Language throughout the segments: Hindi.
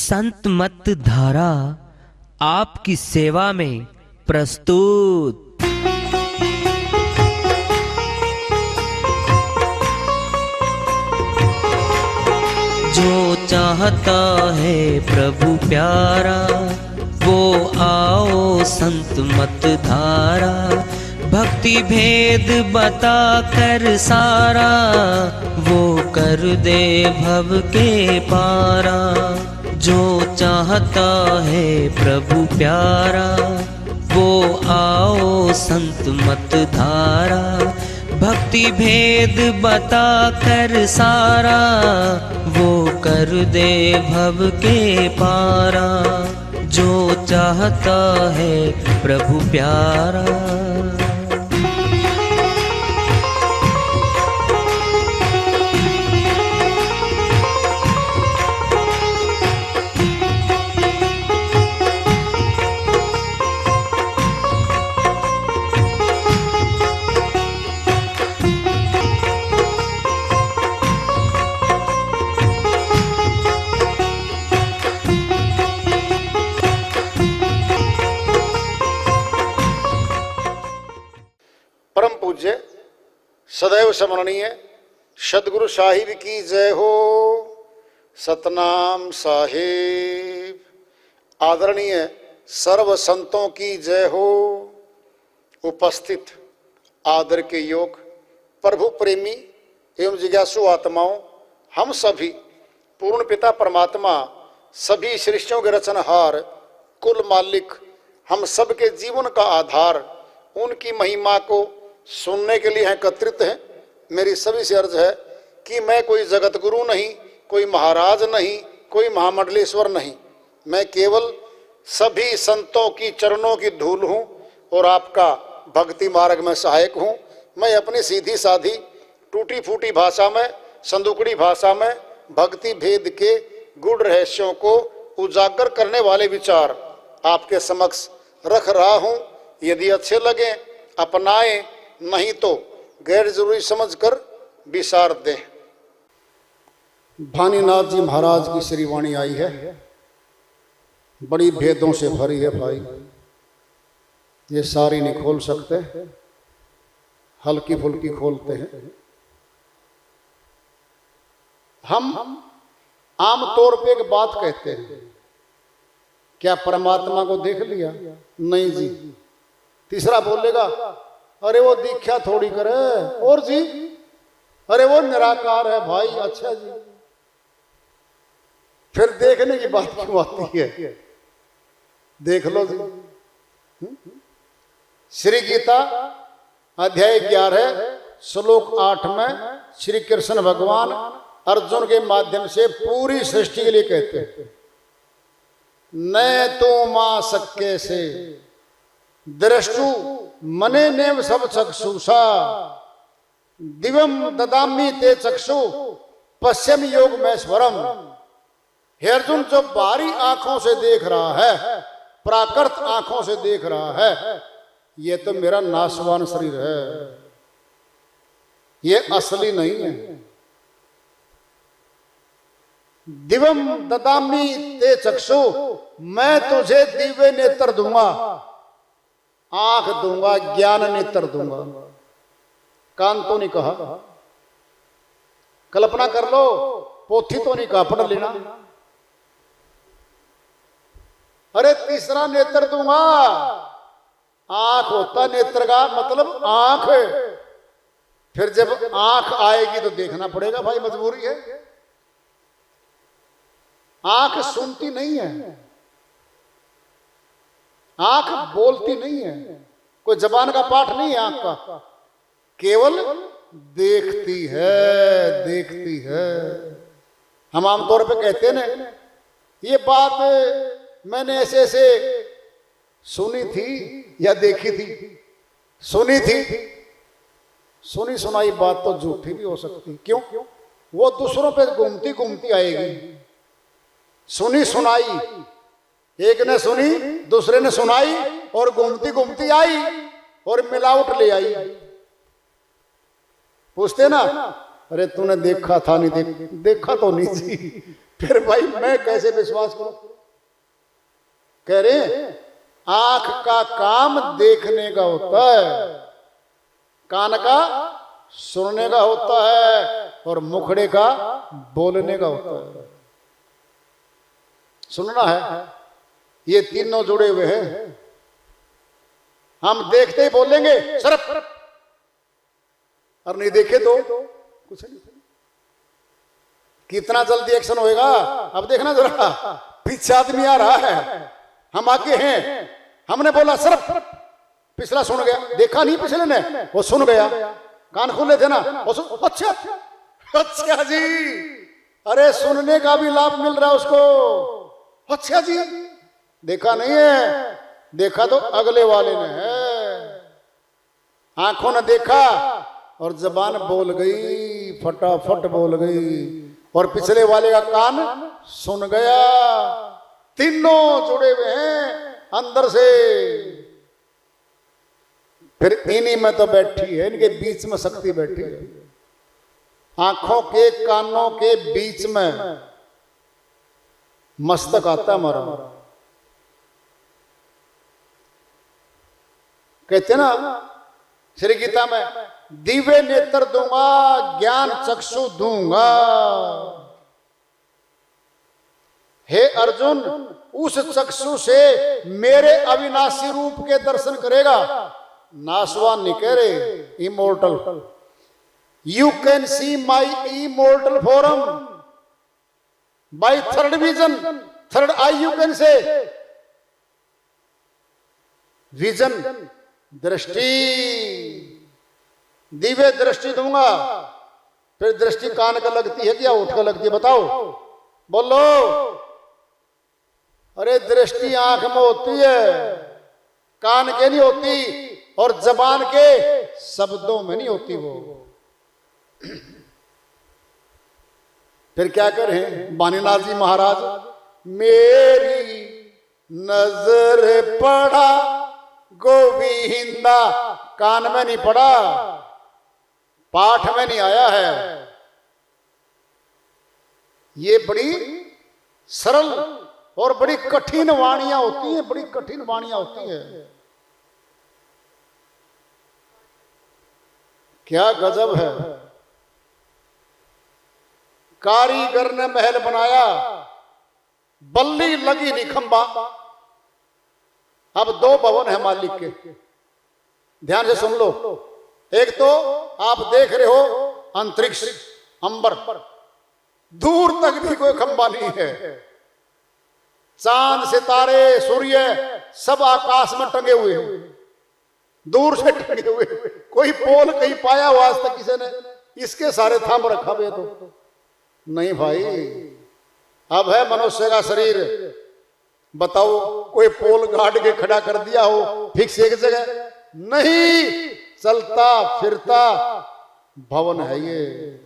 संत मत धारा आपकी सेवा में प्रस्तुत। जो चाहता है प्रभु प्यारा वो आओ संत मत धारा। भक्ति भेद बता कर सारा वो कर दे भव के पारा। जो चाहता है प्रभु प्यारा वो आओ संत मत धारा। भक्ति भेद बता कर सारा वो कर दे भव के पारा। जो चाहता है प्रभु प्यारा। परम पूज्य सदैव स्मरणीय सदगुरु साहिब की जय हो। सतनाम साहिब। आदरणीय सर्व संतों की जय हो। उपस्थित आदर के योग प्रभु प्रेमी एवं जिज्ञासु आत्माओं, हम सभी पूर्ण पिता परमात्मा सभी सृष्टियों के रचनहार कुल मालिक हम सबके जीवन का आधार उनकी महिमा को सुनने के लिए एकत्रित हैं। मेरी सभी से अर्ज है कि मैं कोई जगत गुरु नहीं, कोई महाराज नहीं, कोई महामंडलेश्वर नहीं। मैं केवल सभी संतों की चरणों की धूल हूँ और आपका भक्ति मार्ग में सहायक हूँ। मैं अपनी सीधी साधी टूटी फूटी भाषा में, संदुकड़ी भाषा में भक्ति भेद के गूढ़ रहस्यों को उजागर करने वाले विचार आपके समक्ष रख रहा हूँ। यदि अच्छे लगे अपनाएं, नहीं तो गैर जरूरी समझकर विसार दें। भानीनाथ जी महाराज की श्री वाणी आई है, बड़ी भेदों से भरी है भाई। ये सारी नहीं खोल सकते, हल्की फुल्की खोलते हैं। हम आमतौर पे एक बात कहते हैं, क्या परमात्मा को देख लिया? नहीं जी। तीसरा बोलेगा अरे वो दीक्षा थोड़ी करे, और जी अरे वो निराकार है भाई। अच्छा जी, फिर देखने की बात क्यों आती है? देख लो जी। श्री गीता अध्याय 11 श्लोक 8 में श्री कृष्ण भगवान अर्जुन के माध्यम से पूरी सृष्टि के लिए कहते हैं, न तो मां सक्के से दृष्टु मने नेव सब चक्षुषा दिवम ददामी ते चक्षु पश्चिम योग में स्वरम। हे अर्जुन, जो बाहरी आंखों से देख रहा है, प्राकृत आंखों से देख रहा है, ये तो मेरा नाशवान शरीर है, ये असली नहीं है। दिवम ददामी ते चक्षु, मैं तुझे दिव्य नेत्र दूंगा, आंख दूंगा, ज्ञान नेत्र दूंगा। कान तो नहीं कहा, कल्पना कर लो, पोथी तो नहीं कहा, पढ़ लेना। अरे तीसरा नेत्र दूंगा, आंख होता नेत्र का मतलब आंख। फिर जब आंख आएगी तो देखना पड़ेगा भाई, मजबूरी है। आंख सुनती नहीं है, आंख बोलती नहीं है, कोई जबान का पाठ नहीं है आंख का, केवल देखती है, देखती है। हम आमतौर पे कहते हैं ना, ये बात मैंने ऐसे ऐसे सुनी थी या देखी थी। सुनी थी, सुनी सुनाई बात तो झूठी भी हो सकती। क्यों? वो दूसरों पे घूमती घूमती आएगी। सुनी सुनाई, एक ने सुनी, दूसरे ने सुनाई, और घूमती घूमती आई और मिलावट ले आई। पूछते ना, अरे तूने देखा था? नहीं देखा तो नहीं जी, फिर भाई मैं कैसे विश्वास करूं? कह रहे आंख का काम देखने का होता है, कान का सुनने का होता है और मुखड़े का बोलने का होता है। सुनना है, ये तीनों जुड़े हुए हैं। हम देखते ही बोलेंगे सरफ, और नहीं देखे तो कुछ नहीं। कितना जल्दी एक्शन होएगा अब देखना जरा। पीछे आदमी आ रहा है, हम आगे हैं, हमने बोला सरफ, पिछला सुन गया, देखा नहीं पिछले ने, वो सुन गया, कान खोले थे ना, वो सुन, अच्छा अच्छा जी, अरे सुनने का भी लाभ मिल रहा है उसको। अच्छा जी, देखा नहीं है, देखा तो अगले वाले ने है। आंखों ने देखा और जबान बोल गई, फटाफट बोल गई, और पिछले वाले का कान सुन गया। तीनों जुड़े हुए हैं अंदर से। फिर इन्हीं में तो बैठी है, इनके बीच में शक्ति बैठी है। आंखों के कानों के बीच में मस्तक आता हमारा। कहते ना श्री गीता में, दिव्य नेत्र दूंगा, ज्ञान चक्षु दूंगा। हे अर्जुन, उस चक्षु से मेरे अविनाशी रूप के दर्शन करेगा। नासवान नहीं कह रहे, immortal. You can see my immortal form by third vision, third I you can say. Vision, दृष्टि, दिव्य दृष्टि दूंगा। फिर दृष्टि कान का लगती है क्या होठ का लगती है? बताओ, बोलो। अरे दृष्टि आंख में होती है, कान के नहीं होती, और जबान के शब्दों में नहीं होती वो। फिर क्या करें वाणीनाथ जी महाराज, मेरी नजर पड़ा गोविंदा, कान में नहीं पड़ा, पाठ में नहीं आया है। ये बड़ी सरल और बड़ी कठिन वाणियां होती हैं, बड़ी कठिन वाणियां होती हैं। क्या गजब है। कारीगर ने महल बनाया, बल्ली लगी नहीं खंबा। अब दो भवन है मालिक के, ध्यान से सुन लो। एक तो आप देख रहे हो अंतरिक्ष, अंबर, दूर तक भी कोई खंबा नहीं है। चांद, सितारे, सूर्य सब आकाश में टंगे हुए हैं, दूर से टंगे हुए। कोई पोल कहीं पाया हुआ आज तक किसी ने? इसके सारे थाम रखा हुए तो नहीं भाई। अब है मनुष्य का शरीर, बताओ कोई पोल गाड़ के खड़ा कर दिया हो फिक्स एक जगह? नहीं, चलता फिरता भवन है ये।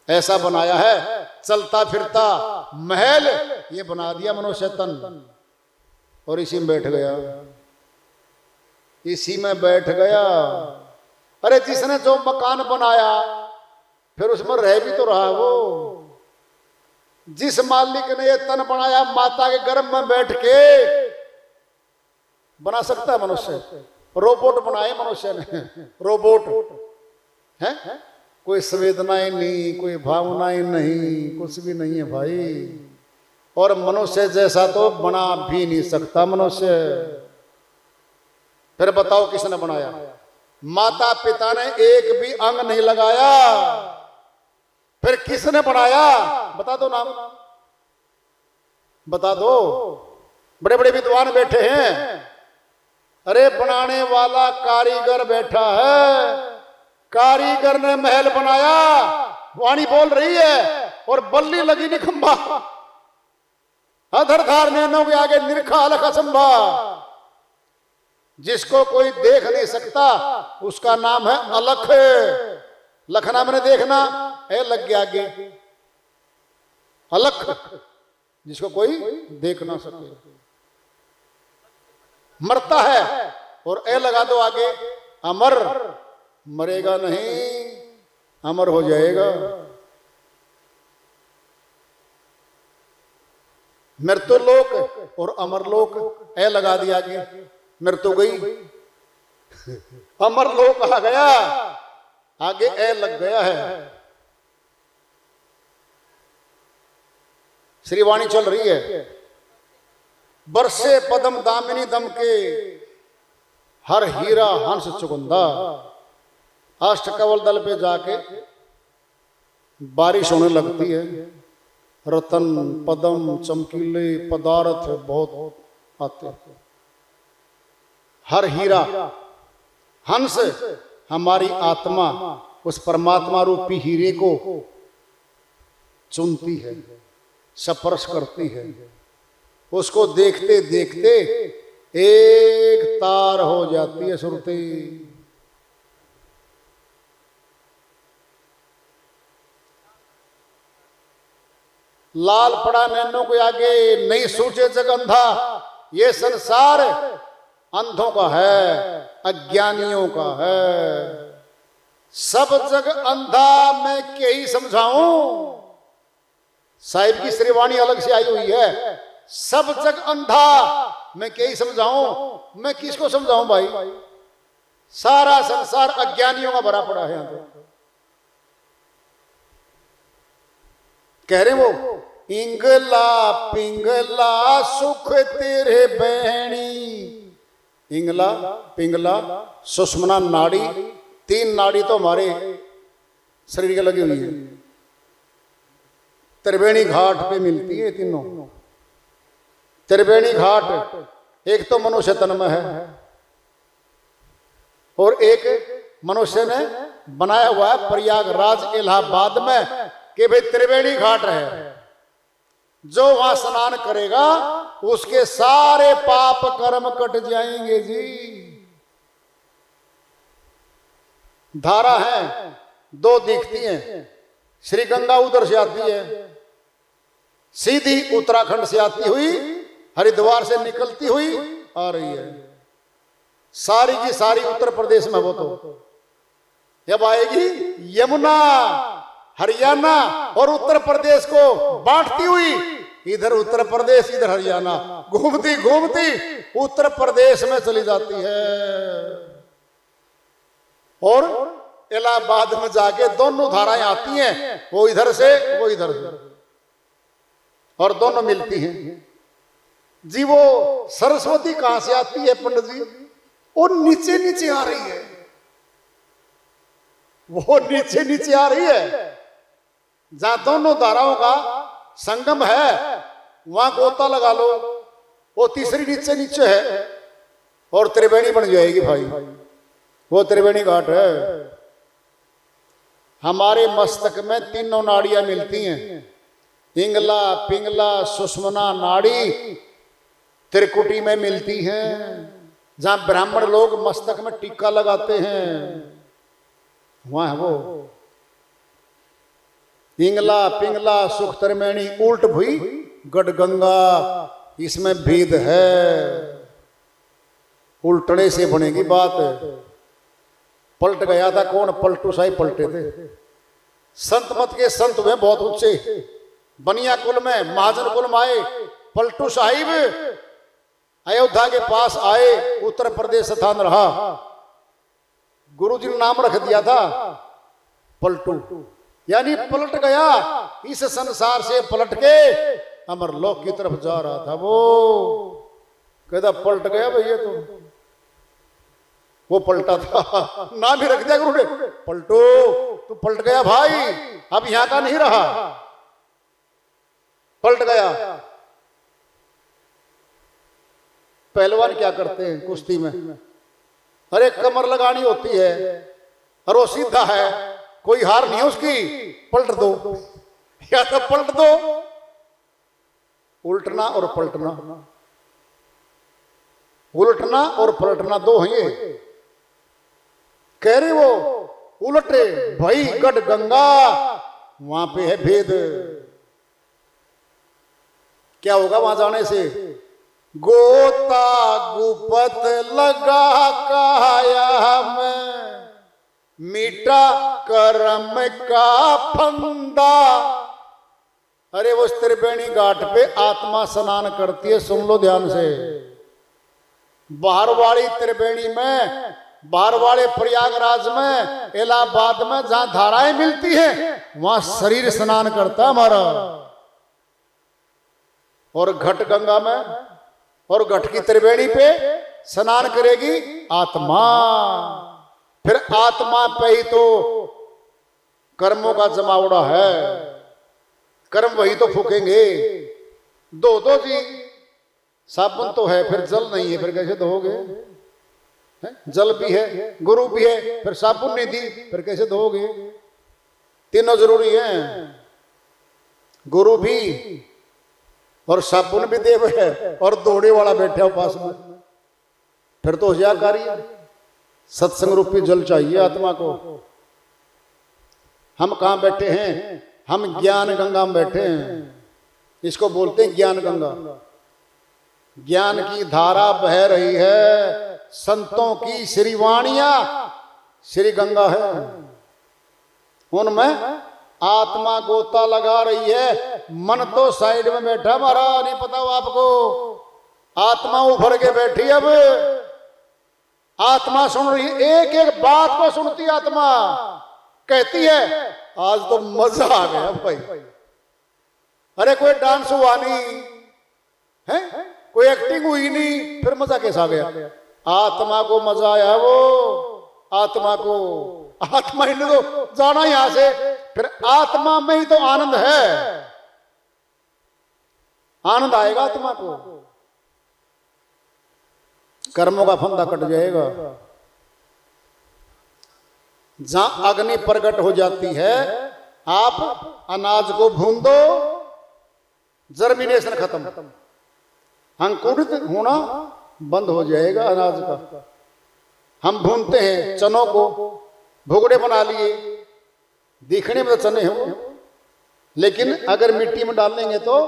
ऐसा बनाया है, चलता फिरता महल ये बना दिया मनुष्य तन, और इसी में बैठ गया, इसी में बैठ गया। अरे जिसने जो मकान बनाया फिर उसमें रह भी तो रहा वो। जिस मालिक ने ये तन बनाया, माता के गर्भ में बैठ के बना सकता है मनुष्य? रोबोट बनाए मनुष्य ने, रोबोट है, कोई संवेदनाएं नहीं, कोई भावनाएं नहीं, कुछ भी नहीं है भाई। और मनुष्य जैसा तो बना भी नहीं सकता मनुष्य। फिर बताओ किसने बनाया? माता पिता ने एक भी अंग नहीं लगाया, फिर किसने बनाया? बता दो नाम, बता दो। बड़े बड़े विद्वान बैठे हैं। अरे बनाने वाला कारीगर बैठा है, कारीगर ने महल बनाया, वाणी बोल रही है, और बल्ली लगी नहीं खंबा। अधरधार नैनों के आगे निरखा अलख असंभा। जिसको कोई देख नहीं सकता उसका नाम है अलख। लखना मैंने देखना, ए लग गया आगे, अलख, जिसको कोई देख ना सके। मरता है, और ए लगा दो आगे, अमर, मरेगा नहीं, अमर हो जाएगा। मृत्युलोक और अमरलोक ए लगा दिया आगे, मृत्यु गई, अमरलोक आ गया, आगे ए लग गया है। श्रीवाणी चल रही है, बरसे पदम दामिनी दम के, हर हीरा हंस चुकुंदा। अष्टकवल दल पे जाके बारिश होने लगती है, रतन पदम चमकीले पदार्थ बहुत आते हैं। हर हीरा हंस हमारी आत्मा उस परमात्मा रूपी हीरे को चुनती है, स्पर्श करती है, उसको देखते देखते एक तार हो जाती है सुरती। लाल पड़ा नैनों के आगे, नहीं सोचे जग अंधा, ये संसार अंधों का है, अज्ञानियों का है। सब जग अंधा मैं क्या ही समझाऊं, साहिब की श्रीवाणी अलग से आई हुई है। सब जग अंधा मैं क्या ही समझाऊं, मैं किसको समझाऊं भाई, सारा संसार अज्ञानियों का भरा पड़ा है यहां पे। कह रहे वो इंगला पिंगला सुख तेरे बहनी, इंगला पिंगला सुषमना नाड़ी, तीन नाड़ी तो हमारे शरीर के लगी हुई है, त्रिवेणी घाट पे मिलती है तीनों। त्रिवेणी घाट एक तो मनुष्य तन में है और एक मनुष्य ने बनाया हुआ है प्रयागराज इलाहाबाद में कि भाई त्रिवेणी घाट है, जो वहां स्नान करेगा उसके सारे पाप कर्म कट जाएंगे जी। धारा है दो दिखती हैं, श्री गंगा उधर से आती है, सीधी उत्तराखंड से आती हुई हरिद्वार से निकलती हुई आ रही है, सारी की सारी उत्तर प्रदेश में। वो तो जब आएगी यमुना हरियाणा और उत्तर प्रदेश को बांटती हुई, इधर उत्तर प्रदेश इधर हरियाणा, घूमती घूमती उत्तर प्रदेश में चली जाती है और इलाहाबाद में जाके दोनों धाराएं आती हैं, वो इधर से वो इधर से, और दोनों मिलती हैं जी। वो सरस्वती कहां से आती है पंडित जी, वो नीचे नीचे आ रही है, वो नीचे नीचे आ रही है। जहां दोनों धाराओं का संगम है वहां गोता लगा लो, वो तीसरी नीचे नीचे है और त्रिवेणी बन जाएगी भाई, वो त्रिवेणी घाट है। हमारे मस्तक में तीनों नाड़ियां मिलती हैं, इंगला पिंगला सुषमना नाड़ी त्रिकुटी में मिलती हैं। जहां ब्राह्मण लोग मस्तक में टीका लगाते हैं वहां है वो इंगला पिंगला सुख त्रिवेणी उल्ट भुई गढ़गंगा। इसमें भेद है, उल्टने से बनेगी बात। पलट गया था कौन, पलटू साहिब पलटे थे। संत मत के संत हुए बहुत ऊंचे, बनिया कुल में महाजन कुल में आए। पलटू साहिब अयोध्या के पास आए, उत्तर प्रदेश स्थान रहा, गुरुजी ने नाम रख दिया था पलटू, यानी पलट गया, इस संसार से पलट के अमरलोक की तरफ जा रहा था। वो कहता पलट गया भैया, तो वो पलटा था, नाम भी रख दिया गुरु ने, पलटू तू पलट गया भाई, अब यहां का नहीं रहा, पलट गया। पहलवान क्या करते हैं कुश्ती में, अरे कमर लगानी होती है और वो सीधा है, कोई हार नहीं है उसकी, पलट दो या तो पलट दो। उल्टना और पलटना, उल्टना और पलटना दो हैं ये। कह रहे वो उलटे भाई गढ़ गंगा, वहां पे है भेद। क्या होगा वहां जाने से, गोता गुपत लगा काया में, मीठा करम का फंदा। अरे वो त्रिवेणी घाट पे आत्मा स्नान करती है, सुन लो ध्यान से। बाहर वाली त्रिवेणी में, बाहर वाले प्रयागराज में, इलाहाबाद में जहां धाराएं मिलती हैं वहां शरीर स्नान करता है हमारा। और घट गंगा में और घट की त्रिवेणी पे स्नान करेगी आत्मा। फिर आत्मा पे ही तो कर्मों का जमावड़ा है, कर्म वही तो फूकेंगे। दो दो जी, साबुन तो है फिर जल नहीं है, फिर कैसे धोओगे? जल भी है, गुरु भी है, फिर साबुन नहीं दी, फिर कैसे धोओगे? तीनों जरूरी हैं, गुरु भी और साबुन भी देव है और दौड़े वाला बैठा हो पास में, फिर तो होशियारकारी है। सत्संग रूपी जल चाहिए आत्मा को। हम कहाँ बैठे हैं? हम ज्ञान गंगा में बैठे हैं। इसको बोलते हैं ज्ञान गंगा। ज्ञान की धारा बह रही है, संतों की श्रीवाणियां श्री गंगा है, उनमें आत्मा गोता लगा रही है। मन तो साइड में बैठा हमारा, नहीं पता हो आपको? आत्मा उभर के बैठी, अब आत्मा सुन रही, एक एक बात को सुनती आत्मा, कहती है आज तो मजा आ गया भाई। अरे कोई डांस हुआ नहीं है, कोई एक्टिंग हुई नहीं, फिर मजा कैसा आ गया? आत्मा को मजा आया, वो आत्मा को, आत्मा ही तो जाना यहां से, फिर आत्मा में ही तो आनंद है। आनंद आएगा आत्मा को, कर्मों का फंदा कट जाएगा। जहां अग्नि प्रकट हो जाती है, आप अनाज को भून दो, जर्मिनेशन खत्म, अंकुरित होना बंद हो जाएगा अनाज का। हम भूनते हैं चनों को, भुगड़े बना लिए, दिखने में तो चने हो, लेकिन अगर मिट्टी में डालेंगे तो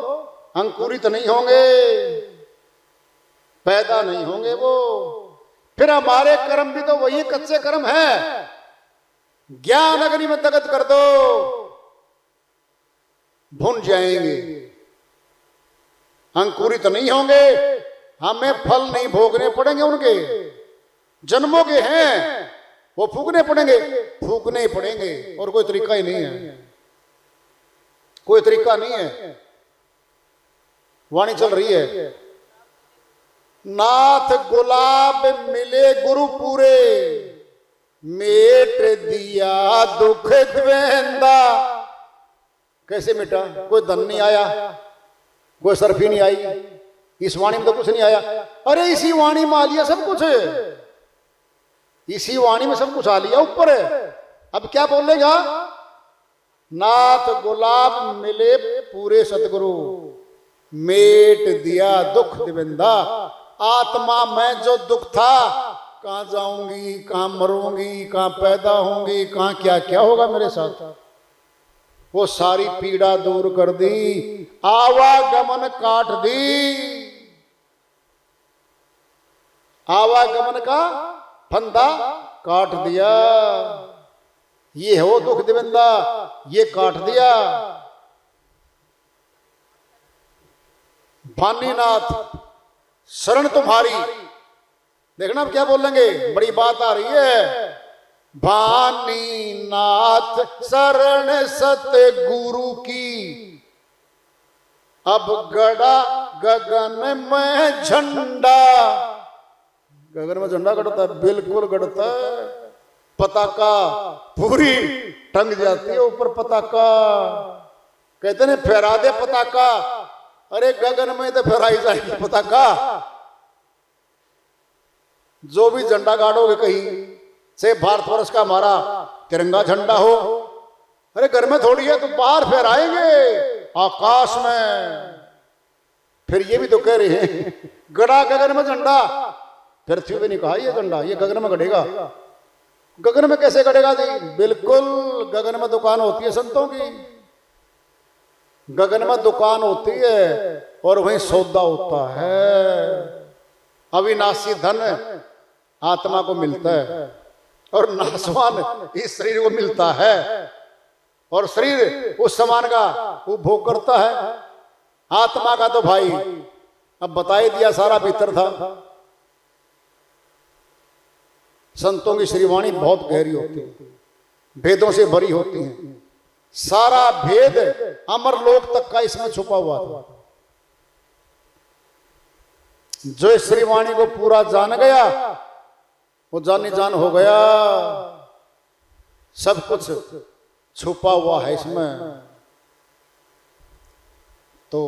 अंकुरित नहीं होंगे, पैदा नहीं होंगे वो। फिर हमारे कर्म भी तो वही कच्चे कर्म हैं। ज्ञान अग्नि में दगत कर दो, भुन जाएंगे, अंकुरित नहीं होंगे, हमें फल नहीं भोगने पड़ेंगे। उनके जन्मों के हैं, वो फूकने पड़ेंगे, फूकने ही पड़ेंगे, और कोई तरीका ही नहीं है, कोई तरीका नहीं है। वाणी चल रही है, नाथ गुलाब मिले गुरु पूरे, मेट दिया दुख द्वेंदा। कैसे मिटा? कोई धन नहीं आया, कोई सरफी नहीं आई, इस वाणी में तो कुछ नहीं आया। अरे इसी वाणी में आ लिया सब कुछ, इसी वाणी में सब कुछ आ लिया ऊपर है। अब क्या बोलेगा? नाथ गुलाब मिले पूरे सतगुरु, मेट दिया दुख दिविंदा। आत्मा में जो दुख था, कहां जाऊंगी, कहां मरूंगी, कहां पैदा होंगी, कहां क्या क्या होगा मेरे साथ, वो सारी पीड़ा दूर कर दी, आवागमन काट दी, आवागमन का फंदा काट दिया। ये हो दुख दिविंदा, ये काट दिया। भानीनाथ शरण तुम्हारी, देखना अब क्या बोलेंगे, बड़ी बात आ रही है। भानीनाथ शरण सतगुरु की, अब गड़ा गगन में झंडा। गगन में झंडा गड़ता है, बिल्कुल गड़ता है। पताका पूरी टंग जाती है ऊपर पताका, कहते हैं फहरा दे पताका। अरे गगन में तो फहराई जाएगी पताका। जो भी झंडा गाड़ोगे कहीं से, भारतवर्ष का हमारा तिरंगा झंडा हो, अरे घर में थोड़ी है तो बाहर फहराएंगे आकाश में। फिर ये भी तो कह रहे हैं गड़ा गगन में झंडा, पृथ्वी पे नहीं कहा ये झंडा, ये गगन में गड़ेगा। गगन में कैसे गड़ेगा जी? बिल्कुल, गगन में दुकान होती है संतों की, गगन में दुकान होती है और वहीं सौदा होता है। अविनाशी धन आत्मा को मिलता है और नाशवान इस शरीर को मिलता है। और शरीर उस सामान का उपभोग करता है। आत्मा का तो भाई अब बता ही दिया, सारा भीतर था। संतों की श्रीवाणी बहुत गहरी होती है, भेदों से भरी होती है। सारा भेद अमर लोक तक का इसमें छुपा हुआ था। जो इस श्रीवाणी को पूरा जान गया वो जानी जान हो गया। सब कुछ छुपा हुआ है इसमें। तो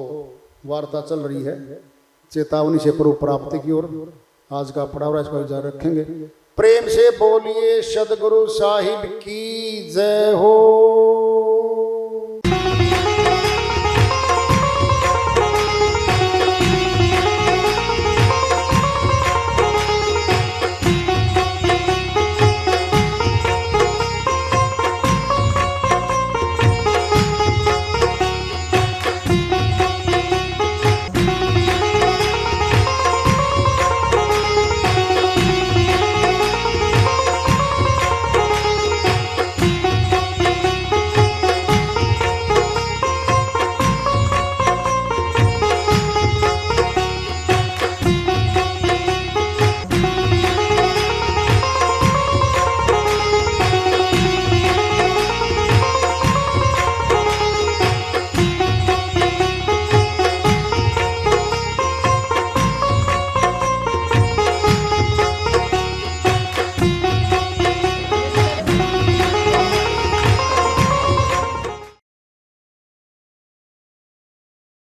वार्ता चल रही है चेतावनी से प्रभु प्राप्ति की ओर। आज का पढ़ावा इसको जारी रखेंगे। प्रेम से बोलिए सदगुरु साहिब की जय हो।